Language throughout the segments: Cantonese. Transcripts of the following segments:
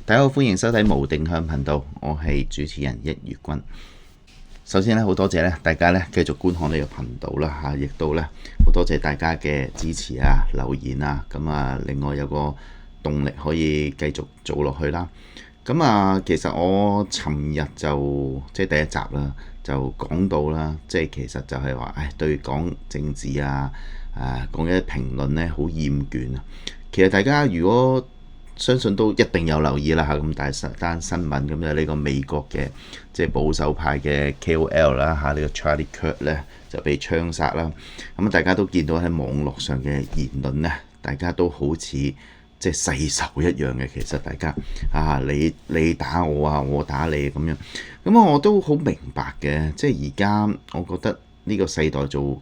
大家好，歡迎收睇無定向頻道，我係主持人一月君。首先咧，好多謝咧大家咧繼續觀看呢個頻道啦嚇，亦都咧好多謝大家嘅支持啊、留言啊，咁啊，另外有個動力可以繼續做落去啦。咁啊，其實我尋日就第一集啦，就講到啦，其實就係話，對講政治啊，講一啲評論咧好厭倦啊。其實大家如果相信都一定有留意啦嚇，咁大單新聞咁就呢個美國嘅保守派嘅 KOL 啦嚇，呢個 Charlie Kirk 咧就被槍殺啦。咁大家都見到喺網絡上嘅言論咧，大家都好似世仇一樣嘅。其實大家你打我啊，我打你咁樣。咁我都好明白嘅，而家我覺得呢個世代做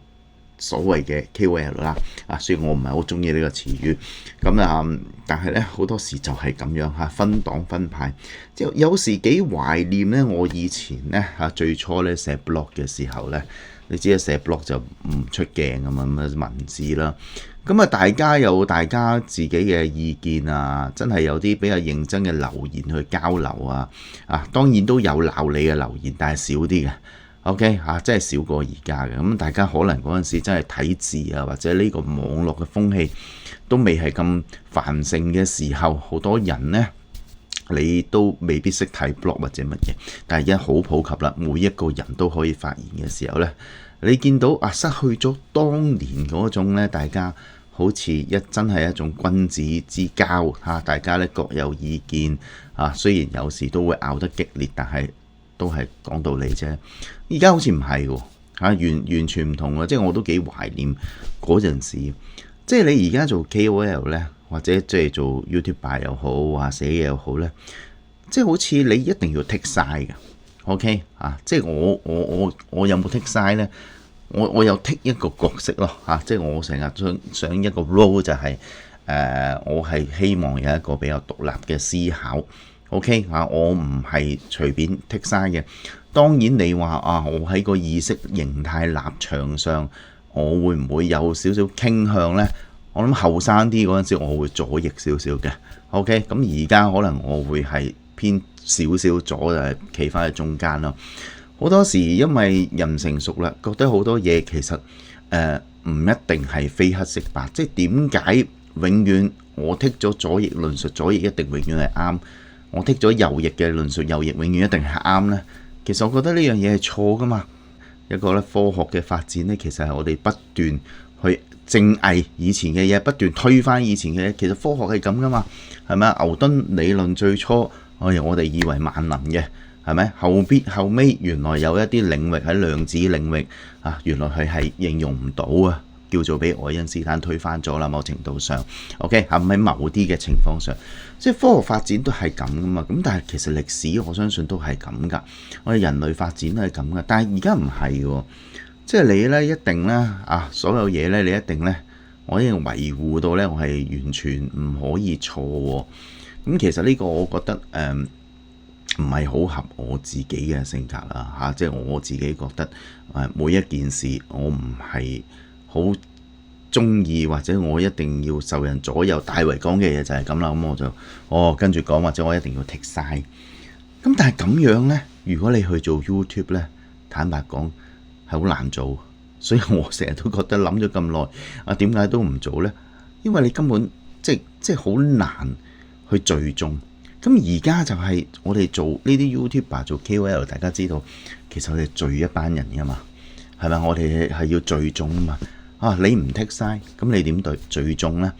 所謂嘅 KOL 啦，雖然我唔係好中意呢個詞語，咁但係咧好多時就係咁樣嚇，分黨分派，有時幾懷念咧。我以前咧最初咧寫 blog 嘅時候咧，你知寫 blog 就唔出鏡咁樣文字啦，咁大家有大家自己嘅意見啊，真係有啲比較認真嘅留言去交流啊，當然都有鬧你嘅留言，但係少啲嘅。OK 真係少過而家嘅。咁大家可能嗰陣時真係睇字啊，或者呢個網絡嘅風氣都未係咁繁盛嘅時候，好多人呢，你都未必識睇 blog 或者乜嘢。但係而家好普及啦，每一個人都可以發言嘅時候呢，你見到失去咗當年嗰種呢，大家好似真係一種君子之交大家呢各有意見雖然有時都會拗得激烈，但係都係講道理啫。而家好似唔係喎，完全唔同喎。我都幾懷念嗰陣時。你而家做 KOL 呢，或者做 YouTuber 又好，寫嘢又好呢，好似你一定要 take side 嘅。OK 我有冇 take side 呢？我有 take 一個角色咯我成日想一個 role 就係我係希望有一個比較獨立嘅思考。OK 我唔係隨便 take side 嘅。當然你話我喺個意識形態立場上，我會唔會有少少傾向呢？我諗後生啲嗰陣時，我會左翼少少嘅。OK 咁而家可能我會係偏少少左，就係企翻喺中間咯。好多時因為人成熟啦，覺得好多嘢其實唔一定係非黑即白。點解永遠我剔咗左翼論述，左翼一定永遠係啱？我剔咗右翼嘅論述，右翼永遠一定係啱呢？其實我覺得呢樣嘢係錯噶嘛。一個咧科學嘅發展呢，其實係我哋不斷去證偽以前嘅嘢，不斷推翻以前嘅嘢。其實科學係咁噶嘛，係咪？牛頓理論最初我哋以為萬能嘅，係咪？後尾原來有一啲領域喺量子領域原來佢係應用唔到啊，叫做俾愛因斯坦推翻咗啦。某程度上 OK 喺某啲嘅情況上，科學發展都係咁噶嘛。咁但係其實歷史我相信都係咁噶，我哋人類發展都係咁噶。但係而家唔係喎，你咧一定咧所有嘢咧你一定咧，我一定維護到咧，我係完全唔可以錯喎。咁其實呢個我覺得唔係好合我自己嘅性格啦我自己覺得每一件事我唔係好中意，或者我一定要受人左右。大為講嘅嘢就係咁啦，咁我就跟住講，或者我一定要剔晒。咁但係咁樣呢，如果你去做 YouTube 呢，坦白講係好難做。所以我成日都覺得諗咗咁耐點解都唔做呢？因為你根本好難去聚眾。咁而家就係我哋做呢啲 YouTuber 做 KOL， 大家知道其實我哋聚一班人噶嘛，係咪？我哋係要聚眾啊嘛。你唔剔晒，咁你點對聚眾呢？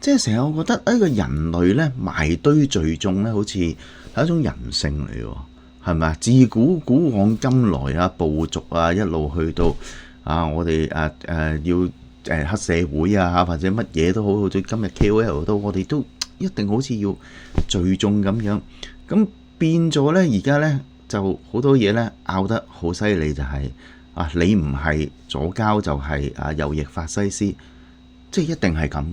成日我覺得呢個人類呢，埋堆聚眾呢，好似係一種人性嚟喎，係咪？自古往今來部族一路去到我哋要黑社會或者乜嘢都好，到今日 KOL 都我哋都一定好似要聚眾咁樣。咁變咗呢，而家呢，就好多嘢呢，拗得好犀利，就係你唔係左膠就係右翼法西斯，一定係咁。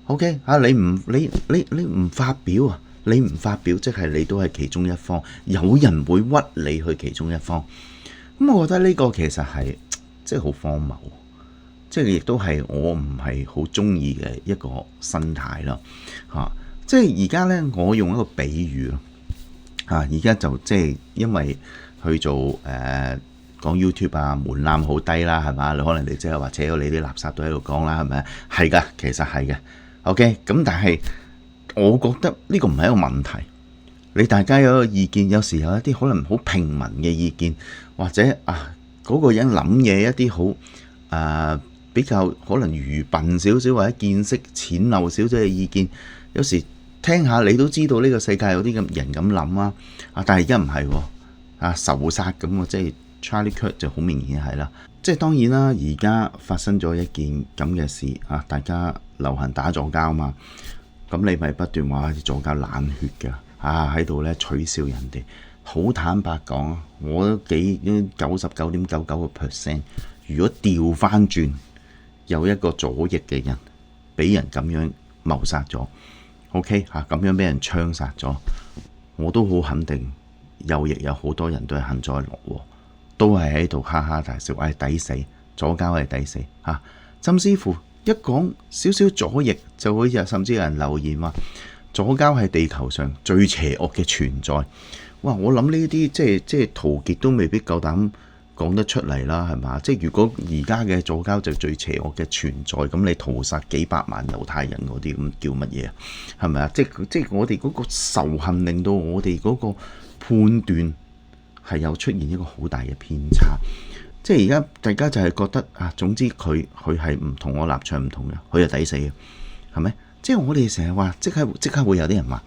OK 你唔發表你唔發表，即係你都係其中一方，有人會屈你去其中一方。咁我覺得呢個其實係好荒謬，亦都係我唔係好中意嘅一個心態咯。而家呢，我用一個比喻咯，而家就即係因為去做講 YouTube 啊，門檻好低啦，係嘛？你可能你即係話扯咗你啲垃圾都喺度講啦，係咪？係噶，其實係嘅。OK，咁但係我覺得呢個唔係一個問題。你大家有一個意見，有時有一啲可能好平民嘅意見，或者嗰個人諗嘢一啲好比較可能愚笨少少或者見識淺陋少少嘅意見，有時聽下你都知道呢個世界有啲咁人咁諗啊！但係而家唔係喎，仇殺咁喎，即係 Charlie Kirk 就好明顯係啦。即係當然啦，而家發生咗一件咁嘅事大家流行打左膠嘛，咁你咪不斷話啲左膠冷血㗎。喺度咧取笑人哋，好坦白講，我都99.99%。如果調翻轉有一個左翼嘅人俾人咁樣謀殺咗 ，OK 咁樣俾人槍殺咗，我都好肯定右翼有好多人都係幸災樂禍，都係喺度哈哈大笑，抵死，左膠係抵死甚至乎一講少少左翼，就會甚至有人留言話，左膠係地球上最邪惡嘅存在。哇！我諗呢啲即係陶傑都未必夠膽講得出嚟啦，係嘛？即係如果而家嘅左膠就最邪惡嘅存在，咁你屠殺幾百萬猶太人嗰啲咁叫乜嘢啊？係咪啊？即係我哋嗰個仇恨令到我哋嗰個判斷係有出現一個好大嘅偏差。即係而家大家就係覺得總之佢係唔同我立場唔同嘅，佢係抵死嘅，係咪？即係我哋成日話即刻會有啲人話，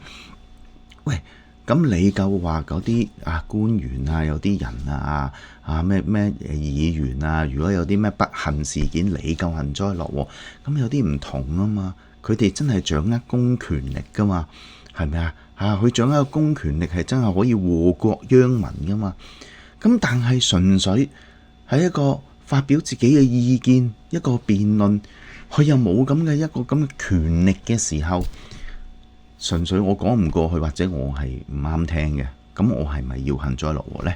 喂，咁你夠話嗰啲官員有啲人咩議員如果有啲咩不幸事件，你夠幸災樂禍，咁有啲唔同啊嘛，佢哋真係掌握公權力噶嘛，係咪啊？佢掌握公權力係真係可以禍國殃民噶嘛，咁但係純粹係一個發表自己嘅意見，一個辯論。佢又冇咁嘅一個咁嘅權力嘅時候，純粹我講唔過去，或者我係唔啱聽嘅，咁我係咪要幸災樂禍呢？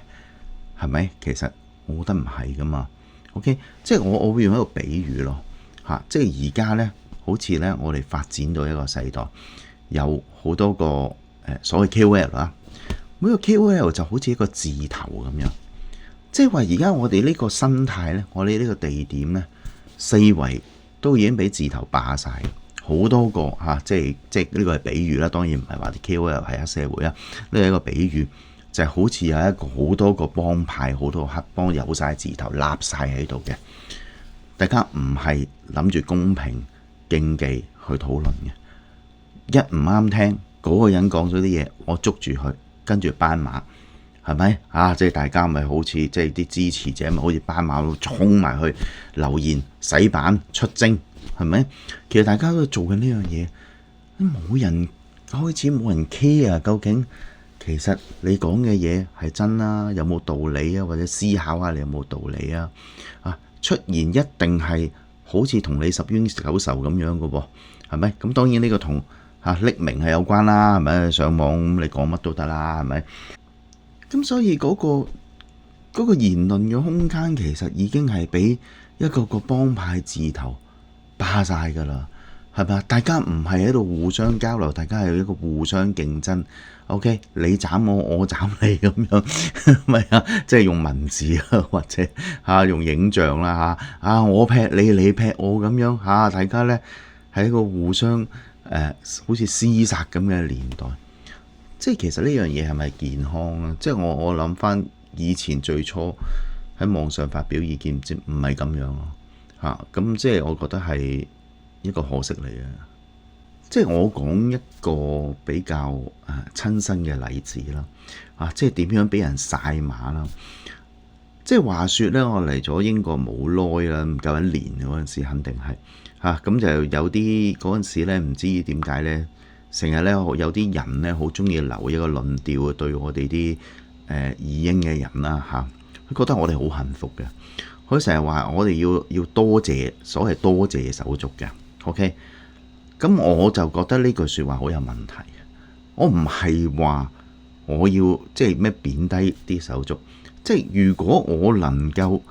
係咪？其實我覺得唔係噶嘛。OK， 即係我會用一個比喻咯，即係而家呢，好似呢，我哋發展到一個世代，有好多個所謂 KOL 啦，每個 KOL 就好似一個字頭咁樣，即係話而家我哋呢個生態呢，我哋呢個地點呢，四圍都已經俾字頭霸晒，好多個即係呢個係比喻啦，當然唔係話啲 KOL 係黑社會啦，呢係一個比喻，就係好似有一個好多個幫派，好多個黑幫有晒字頭立晒喺度嘅，大家唔係諗住公平競技去討論嘅，一唔啱聽嗰個人講咗啲嘢，我捉住佢，跟住斑馬，係咪即係大家咪好似即係啲支持者咪好似斑馬都衝埋去留言洗版出征，係咪？其實大家都做緊呢樣嘢，冇人開始冇人 care 究竟其實你講嘅嘢係真啦，有冇道理啊？或者思考下你有冇道理啊？出現一定係好似同你十冤九仇咁樣嘅噃，係咪？咁當然呢個同匿名係有關啦，係咪？上網咁你講乜都得啦，係咪？咁所以嗰個言論嘅空間其實已經係俾一個幫派字頭霸晒㗎啦，係咪？大家唔係喺度互相交流，大家係一個互相競爭。OK， 你斬我，我斬你咁樣，咪即係用文字或者用影像啦我劈你，你劈我咁樣大家呢係一個互相好似廝殺咁嘅年代。即係其實呢樣嘢係咪健康啊？即係我諗翻以前最初喺網上發表意見，即唔係咁樣咯咁即係我覺得係一個可惜嚟嘅。即係我講一個比較親身嘅例子啦，即係點樣俾人晒馬啦。即係話說咧，我嚟咗英國冇耐啦，唔夠一年嗰陣時，肯定係咁就有啲嗰陣時咧，唔知點解咧。成日咧有啲人咧好中意留一個論調對我哋啲異英嘅人啦佢覺得我哋好幸福嘅，佢成日話我哋要多謝所謂多謝手足嘅。OK， 咁我就覺得呢句説話好有問題。我唔係話我要即係咩貶低啲手足，即係如果我能夠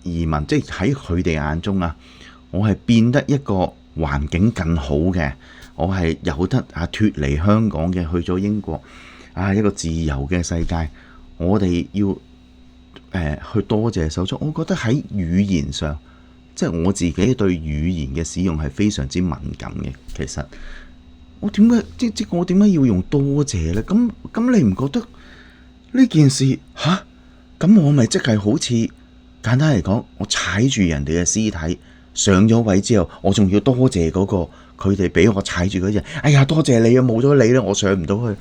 移民，即係喺佢哋眼中我係變得一個環境更好嘅。我係有得脫離香港嘅，去咗英國一個自由嘅世界，我哋要去多謝手足。我覺得喺語言上，即係我自己對語言嘅使用係非常之敏感嘅。其實我點解我點解要用多謝呢？咁你唔覺得呢件事吓？咁我咪即係好似簡單嚟講，我踩住人哋嘅屍體上咗位之後，我仲要多謝嗰個佢哋俾我踩住嗰隻。哎呀，多謝你啊！冇咗你咧，我上唔到去。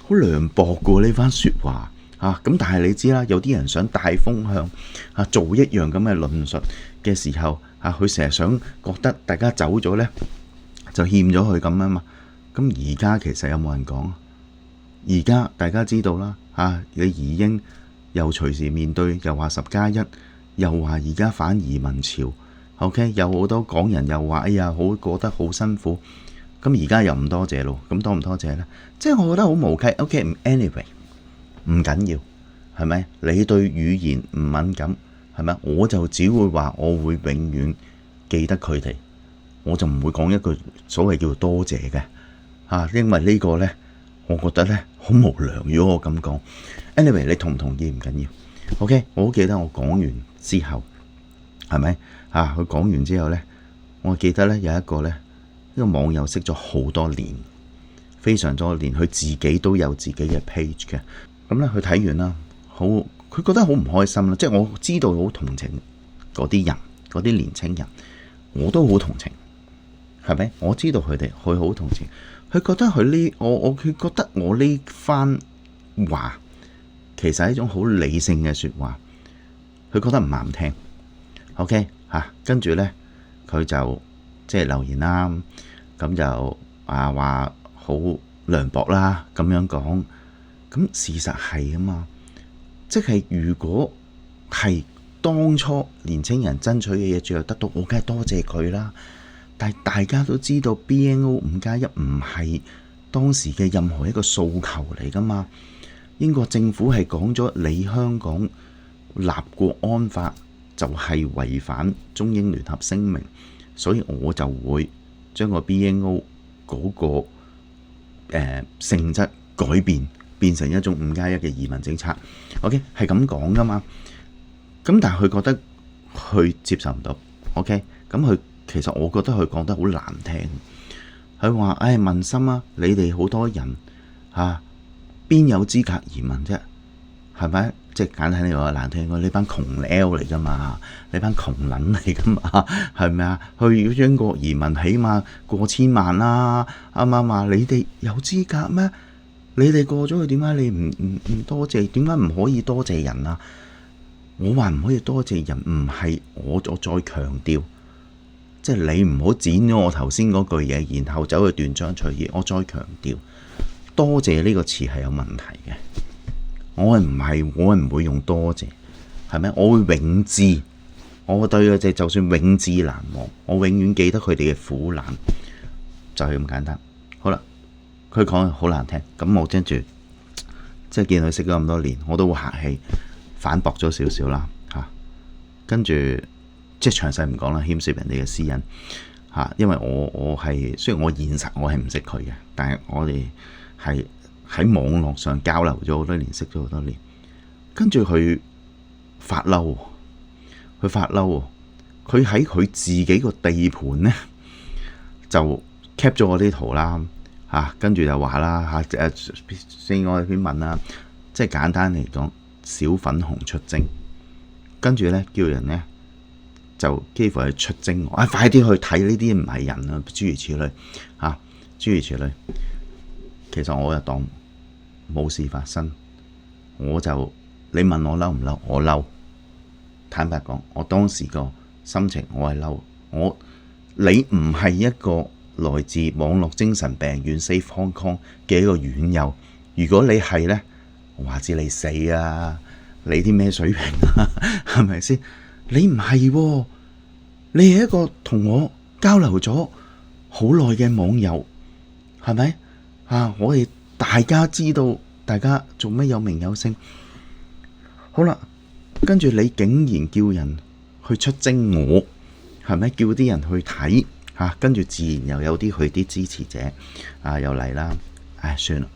好涼薄噶呢番說話啊！咁但係你知啦，有啲人想帶風向啊，做一樣咁嘅論述嘅時候啊，佢成日想覺得大家走咗呢，就欠咗佢咁啊嘛。咁而家其實有冇人講？而家大家知道啦，你移英又隨時面對，又話10+1，又話而家反移民潮 ，OK， 有好多港人又話哎呀好過得好辛苦。咁而家又唔多謝咯，咁多唔多謝呢？即係我覺得好無稽。OK，anyway，唔緊要，係咪？你對語言唔敏感，係咪？我就只會話我會永遠記得佢哋，我就唔會講一句所謂叫做多謝嘅因為呢個呢，我覺得呢好無良。如果我咁講，anyway，你同唔同意唔緊要。OK，我好記得我講完之後，係咪佢講完之後呢，我記得呢有一個呢。呢個網友識咗好多年，非常多年，佢自己都有自己嘅 page 嘅。咁咧，佢睇完啦，佢覺得好唔開心啦。即係我知道好同情嗰啲人，嗰啲年青人，我都好同情，係咪？我知道佢哋，佢好同情。佢覺得佢覺得我呢番話其實係一種好理性嘅説話，佢覺得唔啱聽。OK 跟住咧，佢就即係留言啦。咁就話好涼薄啦，咁樣講。咁事實係啊嘛，即係如果係當初年青人爭取嘅嘢最後得到，我梗係多謝佢啦。但係大家都知道 BNO 5+1唔係當時嘅任何一個訴求嚟噶嘛。英國政府係講咗你香港立國安法就係違反中英聯合聲明，所以我就會將個 BNO 嗰個性質改變成一種5+1嘅移民政策。OK， 係咁講噶嘛。咁但係佢覺得佢接受唔到。OK， 咁佢其實我覺得佢講得好難聽。佢話問心啊，你哋好多人邊有資格移民啫？係咪？即係簡單啲話難聽，你班窮 L 嚟噶嘛，你班窮撚嚟噶嘛，係咪啊？去英國移民起碼過千萬啦，啱唔啱啊？你哋有資格咩？你哋過咗去點解你唔多謝？點解唔可以多謝人啊？我話唔可以多謝人，唔係我再強調，即係你唔好剪咗我頭先嗰句嘢，然後走去斷章取義。我再強調，多謝呢個詞係有問題嘅。我唔會用多謝，係咪？我會永誌，我對佢哋就算永誌難忘，我永遠記得佢哋嘅苦難，就係咁簡單。好啦，佢講好難聽，咁我跟住即係見佢識咗咁多年，我都會客氣反駁咗少少啦跟住即係詳細唔講啦，牽涉人哋嘅私隱因為我係雖然我現實我係唔識佢嘅，但係我哋係喺網絡上交流咗好多年，識咗好多年，跟住佢發嬲，佢喺佢自己個地盤呢，就 cap 咗我啲圖啦，跟住就話啦先我篇文啦，即係簡單嚟講，小粉紅出征，跟住呢，叫人呢，就幾乎係出征我，快啲去睇呢啲唔係人啊，諸如此類諸如此類。其實我就當冇事發生，你問我嬲唔嬲？我嬲。坦白講，我當時個心情我係嬲。你唔係一個來自網絡精神病院 Safe Hong Kong 嘅一個院友，如果你係呢，我話知你死啊！你啲咩水平啊？係咪先？你唔係喎，你係一個同我交流咗好耐嘅網友，係咪？我哋大家知道，大家做咩有名有姓。好啦，跟住你竟然叫人去出征我，係咪？叫啲人去睇跟住自然又有啲佢啲支持者又嚟啦。算啦，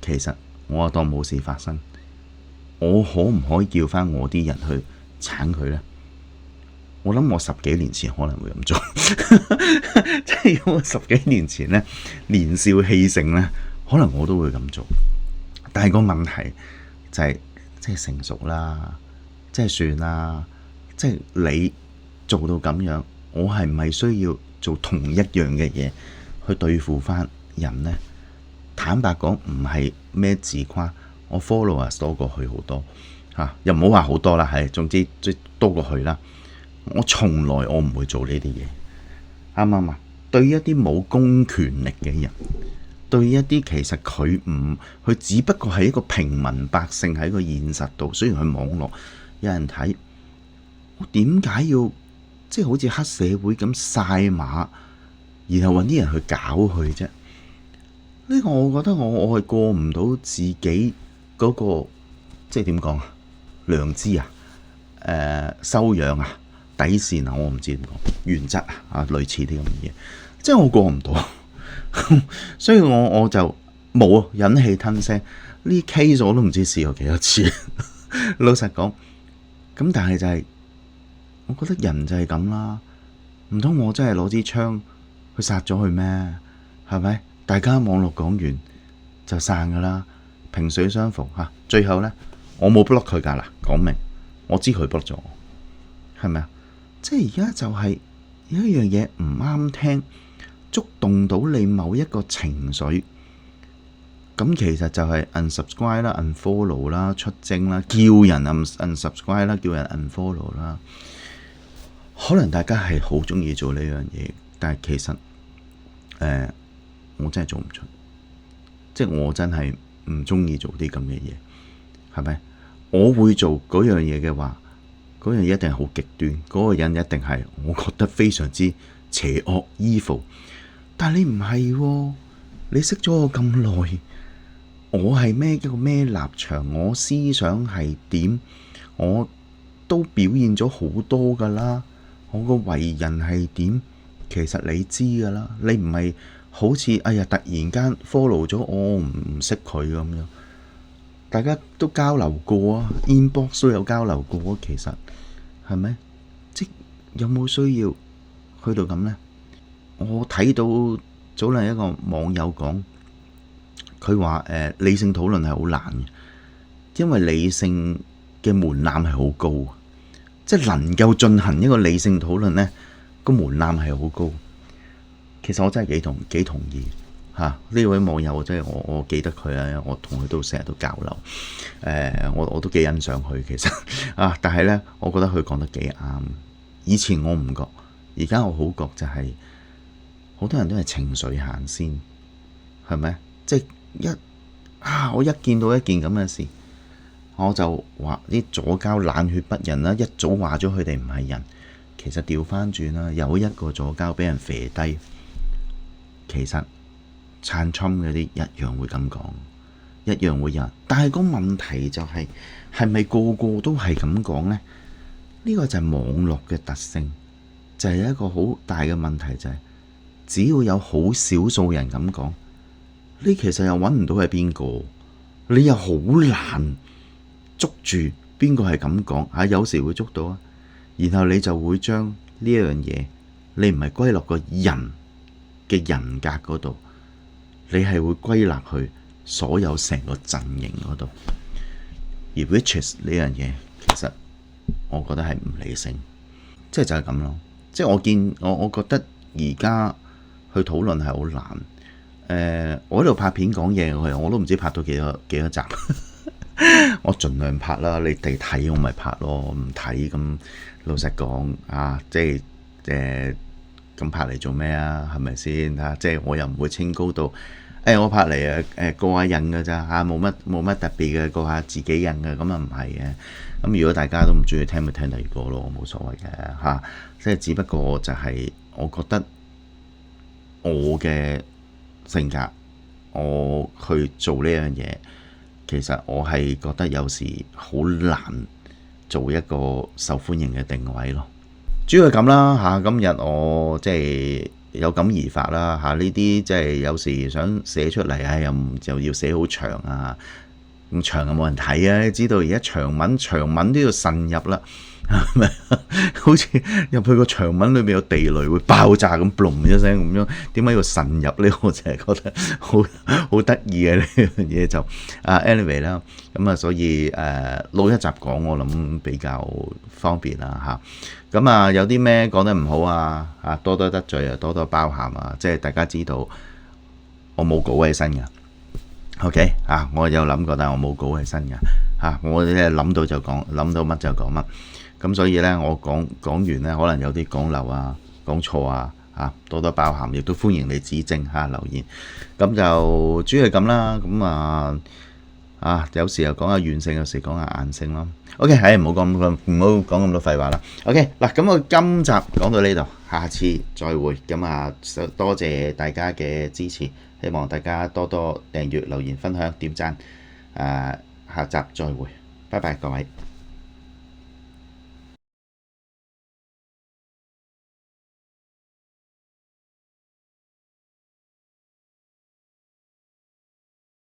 其實我當冇事發生，我可唔可以叫翻我啲人去鏟佢呢？我諗我10幾年前可能會咁做，即係如果我10幾年前呢，年少氣盛呢，可能我都會咁做。但係個問題就係，即係成熟啦，即係算啦，即係你做到咁樣，我係唔係需要做同一樣嘅嘢去對付翻人呢？坦白講，唔係咩自誇，我 followers 多過佢好多嚇，又唔好話好多啦，係總之即多過佢啦。我從來我唔會做呢啲嘢，啱唔啱啊？對於一啲冇公權力嘅人，對於一啲其實佢只不過係一個平民百姓喺個現實度，雖然佢網絡有人睇，我點解要即係好似黑社會咁晒馬，然後揾啲人去搞佢啫？呢個我覺得我係過唔到自己嗰個即係點講啊？良知啊，修養啊，底線啊，我唔知點講，原則啊，類似啲咁嘅嘢，即係我過唔到，所以我就冇啊，忍氣吞聲。呢 case 我都唔知試過幾多次，老實講。咁但係就係，我覺得人就係咁啦，唔通我真係攞支槍去殺咗佢咩？係咪？大家網絡講完就散噶啦，萍水相逢嚇。最後呢，我冇 block 佢㗎啦，講明我知佢 block 咗我，係咪啊？即係而家就係有一樣嘢唔啱聽，觸動到你某一個情緒，咁其實就係 unsubscribe 啦、unfollow 啦、出征啦、叫人 unsubscribe 啦、叫人 unfollow 啦。可能大家係好中意做呢樣嘢，但係其實我真係做唔出，即係我真係唔中意做啲咁嘅嘢，係咪？我會做嗰樣嘢嘅話，嗰樣嘢一定係好極端，嗰個人一定係我覺得非常之邪惡 evil。但係你唔係喎，你識咗我咁耐，我係咩一個咩立場，我思想係點，我都表現咗好多噶啦，我個為人係點，其實你知噶啦，你唔係好似哎呀突然間 follow 咗我唔識佢咁樣，大家都交流過啊 ，inbox 都有交流過啊，其實係咪？即有冇需要去到咁呢？我睇到早兩日一個網友講，佢話理性討論係好難嘅，因為理性嘅門檻係好高，即係能夠進行一個理性討論呢，個門檻係好高。其實我真係幾同意嚇呢位網友，真係我記得佢啊，我同佢都成日都交流，我都幾欣賞佢其實啊，但係呢，我覺得佢講得幾啱。以前我唔覺，而家我好覺就係、好多人都係情緒行先，係咪？即係我一見到一件咁嘅事，我就話啲左膠冷血不仁啦，一早話咗佢哋唔係人。其實調翻轉啦，有一個左膠俾人射低，其實撐侵嗰啲一樣會咁講，一樣會有。但係個問題就係咪個個都係咁講呢？呢個就係網絡嘅特性，就係一個好大嘅問題，就係只要有好少數人咁講，你其實又揾唔到係邊個，你又好難捉住邊個係咁講啊。有時會捉到啊，然後你就會將呢一樣嘢，你唔係歸落個人嘅人格嗰度，你係會歸納去所有成個陣營嗰度。而 witches 呢樣嘢，其實我覺得係唔理性，即係就係咁咯。即係我覺得而家去討論係好難。我喺度拍片講嘢，我都唔知拍到幾多集。我盡量拍啦，你哋睇我咪拍咯，唔睇咁老實講啊，即係咁拍嚟做咩啊？係咪先啊？即係我又唔會清高到，我拍嚟過下癮㗎咋嚇，冇乜特別嘅，過下自己癮嘅，咁啊唔係嘅。咁如果大家都唔中意聽，咪聽第二個咯，冇所謂嘅嚇。即係只不過就係我覺得我嘅性格，我去做呢樣嘢，其實我係覺得有時好難做一個受歡迎嘅定位咯。主要係咁啦嚇。今日我即係有感而發啦嚇。呢啲即係有時想寫出嚟啊，又要寫好長啊，咁長又冇人睇啊。你知道而家長文都要慎入啦。係咪？好似入去個長文裏面有地雷會爆炸咁，boom 一聲咁樣，點解要慎入呢？我就係覺得好得意嘅呢樣嘢就anyway 啦，咁啊所以錄一集講我諗比較方便啦嚇。咁有啲咩講得唔好啊，多多得罪啊，多多包涵啊，即係大家知道我冇稿喺身㗎。OK 我有諗過，但係我冇稿喺身㗎我諗到就講，諗到乜就講乜。咁所以呢，我講完呢，可能有啲講漏啊、講錯啊，多多包涵，亦都歡迎你指正留言。咁就主要係咁啦。咁有時又講下軟性，有時講下硬性咯。OK， 唔好講咁多廢話啦。OK， 嗱，咁我今集講到呢度，下次再會。咁多謝大家嘅支持，希望大家多多訂閱、留言、分享、點讚。下集再會，拜拜各位。